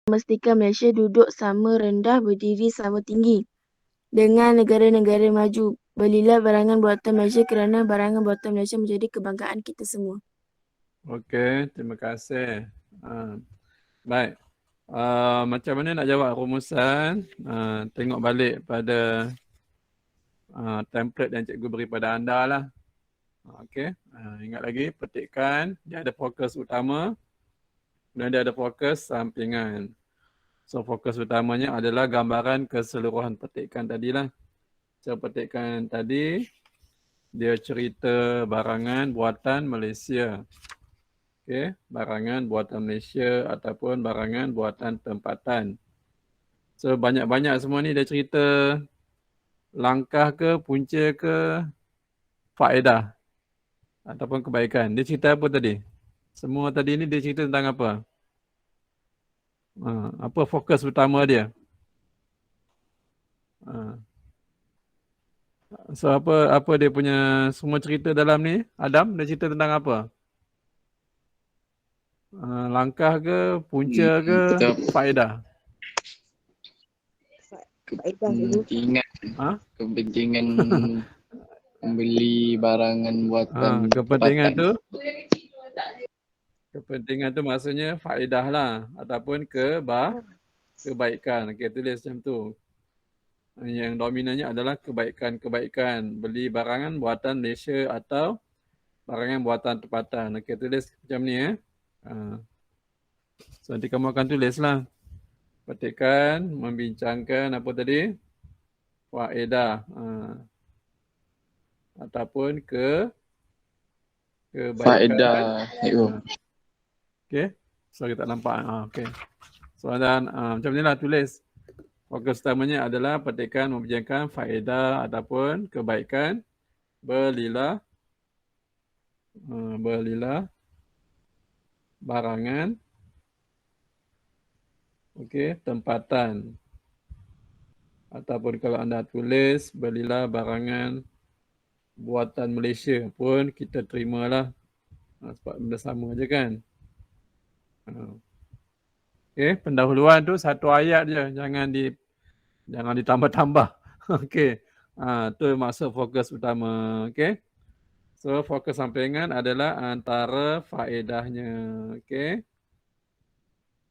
memastikan Malaysia duduk sama rendah, berdiri sama tinggi dengan negara-negara maju. Belilah barangan buatan Malaysia kerana barangan buatan Malaysia menjadi kebanggaan kita semua. Okey, terima kasih. Baik. Macam mana nak jawab rumusan? Tengok balik pada template yang cikgu beri pada anda lah. Okey. Ingat lagi, petikkan. Dia ada fokus utama dan dia ada fokus sampingan. So, fokus utamanya adalah gambaran keseluruhan petikan tadilah. So, petikan tadi, dia cerita barangan buatan Malaysia. Okey, barangan buatan Malaysia ataupun barangan buatan tempatan. So, banyak-banyak semua ni dia cerita langkah ke, punca ke, faedah ataupun kebaikan. Dia cerita apa tadi? Semua tadi ni dia cerita tentang apa? Apa fokus utama dia? So apa dia punya semua cerita dalam ni? Adam, dia cerita tentang apa? Langkah ke, punca ke, faedah? Kepentingan membeli barangan buatan kepentingan tempatan. Kepentingan tu maksudnya faedah lah ataupun kebaikan. Okey, tulis macam tu. Yang dominannya adalah kebaikan. Beli barangan buatan Malaysia atau barangan buatan tempatan. Okey, tulis macam ni So nanti kamu akan tulis lah. Petikan, membincangkan apa tadi? Faedah. Ataupun kebaikan. Faedah. Okey. So kita tak nampak. Okey. So dan macam ni lah tulis. Fokus utamanya adalah petikan membincangkan faedah ataupun kebaikan. Belilah barangan. Okey, tempatan. Ataupun kalau anda tulis belilah barangan buatan Malaysia pun kita terimalah. Sebab benda sama je kan. Okey, pendahuluan tu satu ayat je, jangan ditambah-tambah. Okey. Tu maksud fokus utama, okey. So fokus sampingan adalah antara faedahnya, okey.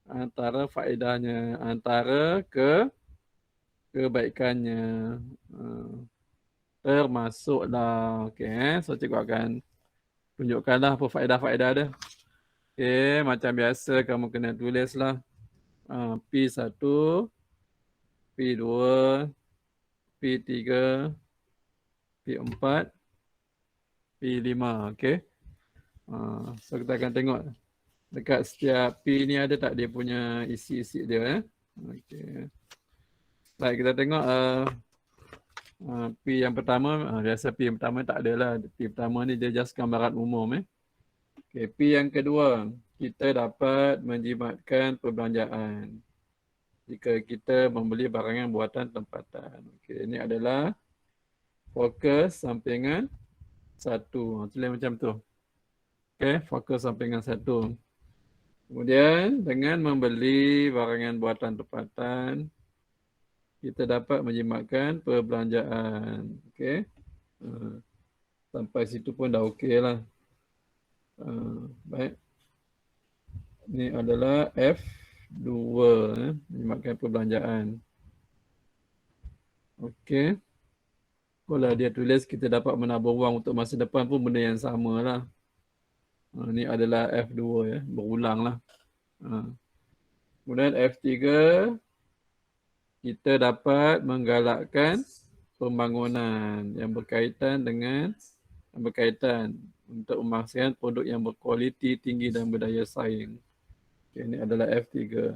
Antara kebaikannya. Termasuklah, okey. So cikgu akan tunjukkanlah apa faedah-faedah dia. Okey, macam biasa kamu kena tulislah. P1, P2, P3, P4, P5. Okey. So kita akan tengok dekat setiap P ni ada tak dia punya isi-isi dia. Okey. Baik, kita tengok P yang pertama. Biasa P yang pertama tak adalah. P pertama ni dia just gambaran umum. Okey, P yang kedua. Kita dapat menjimatkan perbelanjaan jika kita membeli barangan buatan tempatan. Okey, ini adalah fokus sampingan 1. Tulis macam tu. Okey, fokus sampingan 1. Kemudian dengan membeli barangan buatan tempatan, kita dapat menjimatkan perbelanjaan. Okey. Sampai situ pun dah okey lah. Baik. Ini adalah F2, menjimatkan perbelanjaan. Okey. Kalau dia tulis kita dapat menabur wang untuk masa depan pun benda yang sama lah. Ini adalah F2 ya, berulang lah. Kemudian F3, kita dapat menggalakkan pembangunan yang berkaitan untuk memastikan produk yang berkualiti tinggi dan berdaya saing. Okay, ini adalah F3.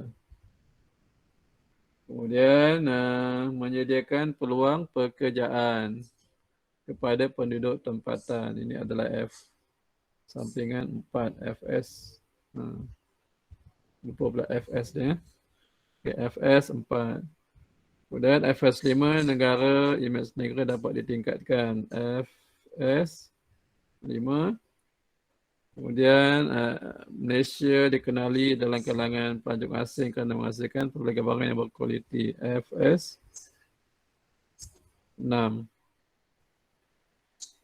Kemudian menyediakan peluang pekerjaan kepada penduduk tempatan. Ini adalah F. Sampingan 4, FS. Lupa pula FS dia. Okay, FS 4. Kemudian FS 5, negara, imej negara dapat ditingkatkan. FS 5. Kemudian Malaysia dikenali dalam kalangan pelancong asing kerana menghasilkan pelbagai barang yang berkualiti. FS 6.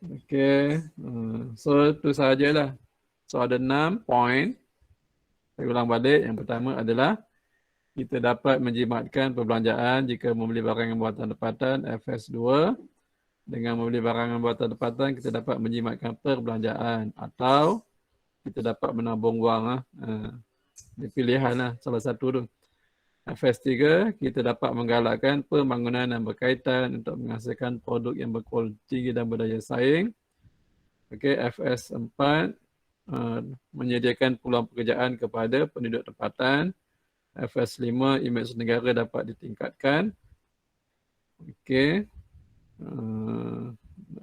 Okey. So itu sahajalah. So ada 6 point. Saya ulang balik. Yang pertama adalah kita dapat menjimatkan perbelanjaan jika membeli barang yang buatan tempatan. FS 2. Dengan membeli barang yang buatan tempatan, kita dapat menjimatkan perbelanjaan. Atau kita dapat menabung wang. Dia pilihan lah, salah satu tu. FS3, kita dapat menggalakkan pembangunan yang berkaitan untuk menghasilkan produk yang berkualiti tinggi dan berdaya saing. Okey, FS4, menyediakan peluang pekerjaan kepada penduduk tempatan. FS5, imej negara dapat ditingkatkan. Okey.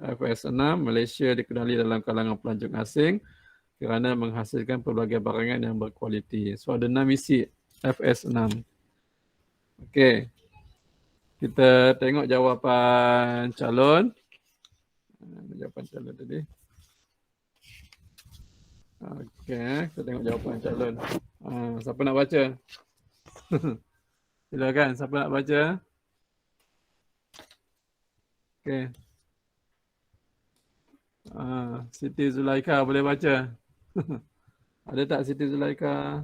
FS6, Malaysia dikenali dalam kalangan pelancong asing kerana menghasilkan pelbagai barangan yang berkualiti. So ada 6 isi FS6. Okey. Kita tengok jawapan calon. Jawapan calon tadi. Okey, kita tengok jawapan calon. Siapa nak baca? Silakan, siapa nak baca? Okey. Siti Zulaika boleh baca? Ada tak Siti Zulaika?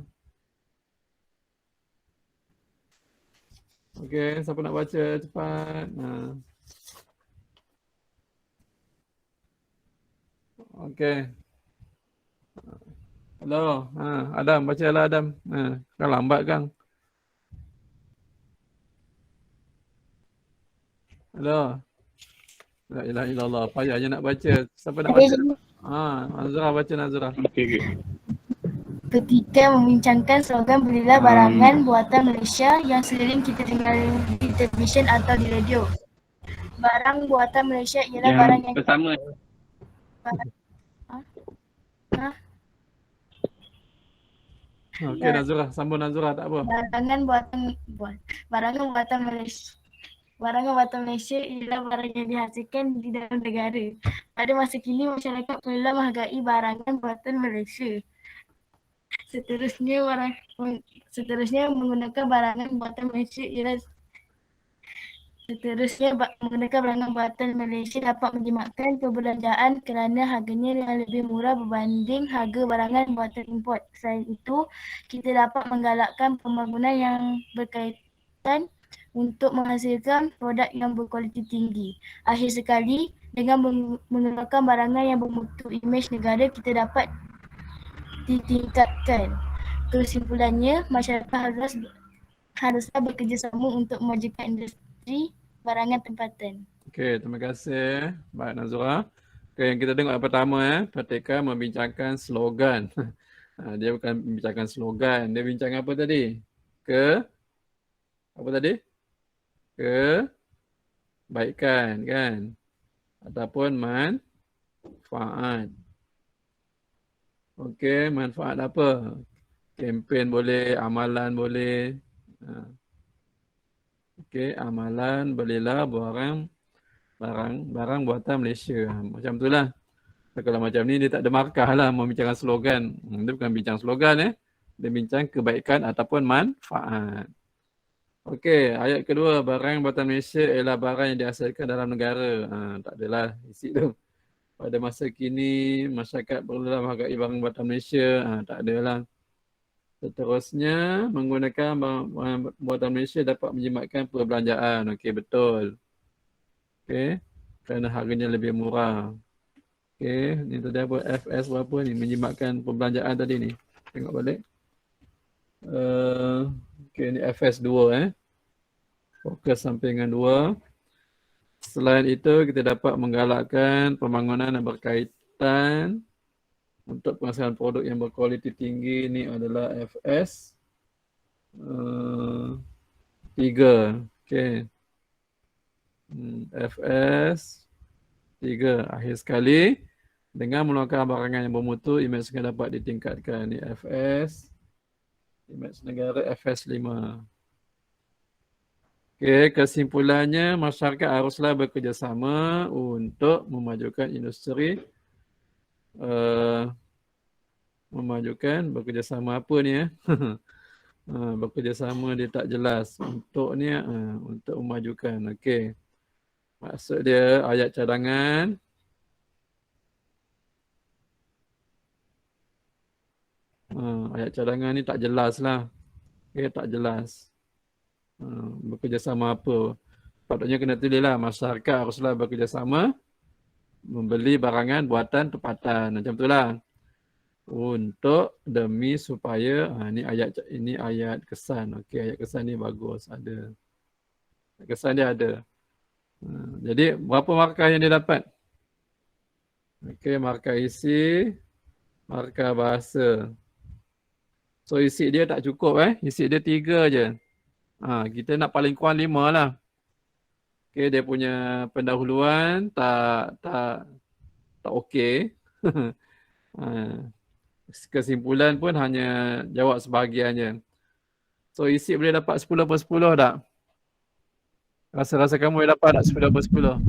Okey, siapa nak baca cepat? Okey. Hello, Adam, bacalah Adam. Kan lambat kan? Hello. La ilaha illallah, payahnya nak baca. Siapa nak baca? Nazra baca Nazra. Okey. Ketika membincangkan slogan belilah barangan buatan Malaysia yang sering kita dengar di televisyen atau di radio. Barang buatan Malaysia ialah barang yang pertama. Okey Nazra, sambung Nazra tak apa. Barangan buatan Malaysia. Barangan buatan Malaysia ialah barang yang dihasilkan di dalam negara. Pada masa kini, masyarakat perlulah menghargai barangan buatan Malaysia. Seterusnya menggunakan barangan buatan Malaysia dapat menjimatkan perbelanjaan kerana harganya yang lebih murah berbanding harga barangan buatan import. Selain itu, kita dapat menggalakkan pembangunan yang berkaitan untuk menghasilkan produk yang berkualiti tinggi. Akhir sekali, dengan menggunakan barangan yang bermutu imej negara, kita dapat ditingkatkan. Kesimpulannya, masyarakat haruslah bekerjasama untuk memajukan industri barangan tempatan. Okey, terima kasih. Baik Nazra. Okey, yang kita tengok yang pertama Pratika membincangkan slogan. Dia bukan membincangkan slogan, dia bincang apa tadi? Apa tadi? Kebaikan kan? Ataupun manfaat. Okey, manfaat apa? Kempen boleh, amalan boleh. Okey, amalan belilah barang buatan Malaysia. Macam itulah. Kalau macam ni dia tak ada markah lah membincangkan slogan. Dia bukan bincang slogan Dia bincang kebaikan ataupun manfaat. Okey, ayat kedua, barang buatan Malaysia ialah barang yang dihasilkan dalam negara. Tak adalah isi tu. Pada masa kini, masyarakat perlulah menghargai barang buatan Malaysia. Tak adalah. Seterusnya, menggunakan barang buatan Malaysia dapat menjimatkan perbelanjaan. Okey, betul. Okey, kerana harganya lebih murah. Okey, ni tadi apa? FS berapa ni? Menjimatkan perbelanjaan tadi ni. Tengok balik. Okey, ni FS 2 Fokus sampingan 2. Selain itu, kita dapat menggalakkan pembangunan yang berkaitan untuk penghasilan produk yang berkualiti tinggi. Ini adalah FS 3. Okey. FS 3. Akhir sekali, dengan mengeluarkan barangan yang bermutu, imej negara dapat ditingkatkan. Ini FS. Imej negara FS 5. Okey, kesimpulannya masyarakat haruslah bekerjasama untuk memajukan industri Memajukan bekerjasama apa ni ya? Bekerjasama dia tak jelas. Untuk ni untuk memajukan. Okey. Maksud dia ayat cadangan. Ayat cadangan ni tak jelas lah. Okey, tak jelas. Bekerjasama apa? Patutnya kena tulis lah. Masyarakat haruslah bekerjasama membeli barangan buatan tempatan. Macam tu lah. Untuk demi supaya ini ayat kesan. Okey, ayat kesan ni bagus, ada. Ayat kesan dia ada. Jadi berapa markah yang dia dapat? Okey, markah isi, markah bahasa. So isi dia tak cukup isi dia 3 je. Kita nak paling kurang 5 lah. Okey, dia punya pendahuluan tak okey. Kesimpulan pun hanya jawab sebahagian je. So isi boleh dapat 10/10 tak? Rasa kamu boleh dapat tak 10/10?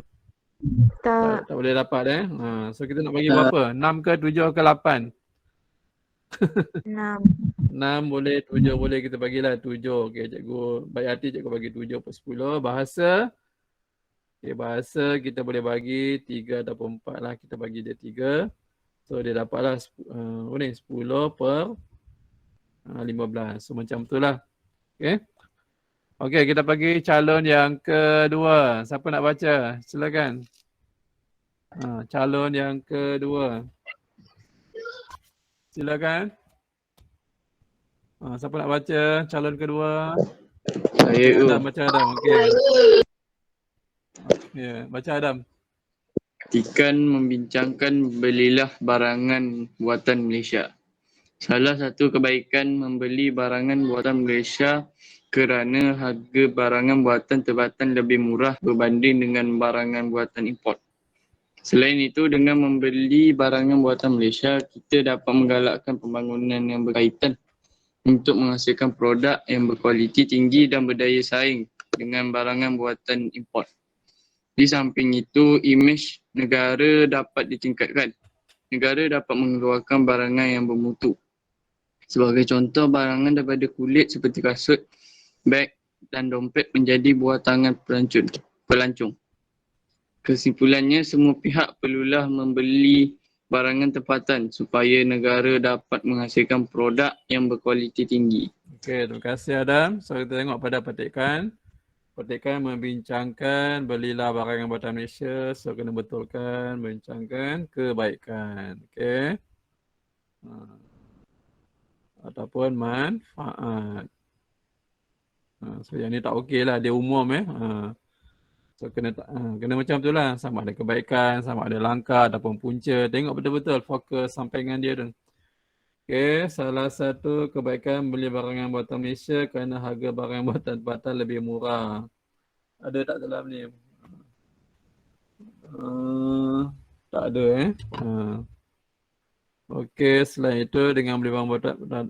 Tak boleh dapat So kita nak bagi berapa? 6 ke 7 ke 8? 6 boleh, 7 boleh, kita bagilah 7. Okey, cikgu baik hati cikgu bagi 7/10. Bahasa. Okey, bahasa kita boleh bagi 3 ataupun 4 lah. Kita bagi dia 3. So dia dapatlah 10/15. So macam tu lah. Okey. Okey, kita pergi calon yang kedua. Siapa nak baca? Silakan. Calon yang kedua. Silakan. Siapa nak baca calon kedua? Saya Adam, baca Adam. Okey. Ya, baca Adam. Tikan membincangkan belilah barangan buatan Malaysia. Salah satu kebaikan membeli barangan buatan Malaysia kerana harga barangan buatan tempatan lebih murah berbanding dengan barangan buatan import. Selain itu, dengan membeli barangan buatan Malaysia, kita dapat menggalakkan pembangunan yang berkaitan untuk menghasilkan produk yang berkualiti tinggi dan berdaya saing dengan barangan buatan import. Di samping itu, imej negara dapat ditingkatkan. Negara dapat mengeluarkan barangan yang bermutu. Sebagai contoh, barangan daripada kulit seperti kasut, beg dan dompet menjadi buah tangan pelancong. Kesimpulannya, semua pihak perlulah membeli barangan tempatan supaya negara dapat menghasilkan produk yang berkualiti tinggi. Okey, terima kasih Adam. So kita tengok pada petikan. Petikan membincangkan belilah barangan buatan Malaysia. So kena betulkan, membincangkan kebaikan. Okey. Ataupun manfaat. So yang ni tak okey lah, dia umum So kena macam tu lah, sama ada kebaikan, sama ada langkah ataupun punca. Tengok betul-betul fokus sampaian dia tu. Okey, salah satu kebaikan beli barangan buatan Malaysia kerana harga barangan buatan tempatan lebih murah. Ada tak dalam ni? Tak ada Okey, selain itu dengan beli barang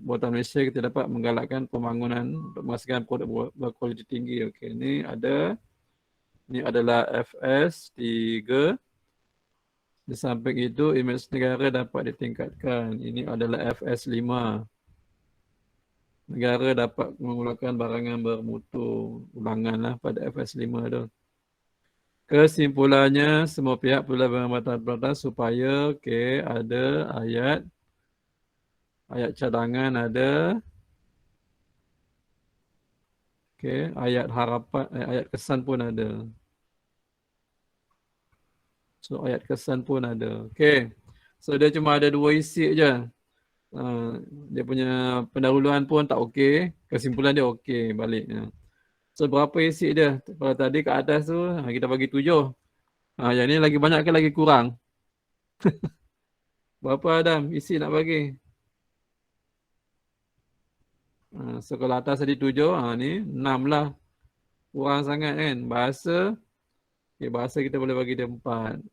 buatan Malaysia kita dapat menggalakkan pembangunan untuk menghasilkan produk berkualiti tinggi. Okey, ni ada. Ini adalah FS3. Di samping itu, imej negara dapat ditingkatkan. Ini adalah FS5. Negara dapat mengeluarkan barangan bermutu. Ulanganlah pada FS5 tu. Kesimpulannya, semua pihak perlu bermata-mata supaya ada ayat cadangan ada. Ayat harapan, ayat kesan pun ada. So ayat kesan pun ada. So dia cuma ada 2 isi je. Dia punya pendahuluan pun tak okey. Kesimpulan dia okey balik. So berapa isi dia? Kalau tadi kat atas tu kita bagi 7. Yang ni lagi banyak ke lagi kurang? Berapa Adam isi nak bagi? So kalau atas tadi 7, ni 6 lah. Kurang sangat kan. Bahasa. Bahasa kita boleh bagi dia 4.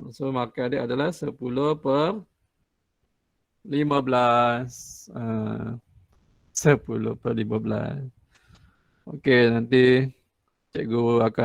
So markah dia adalah 10/15. 10/15. Okey, nanti cikgu akan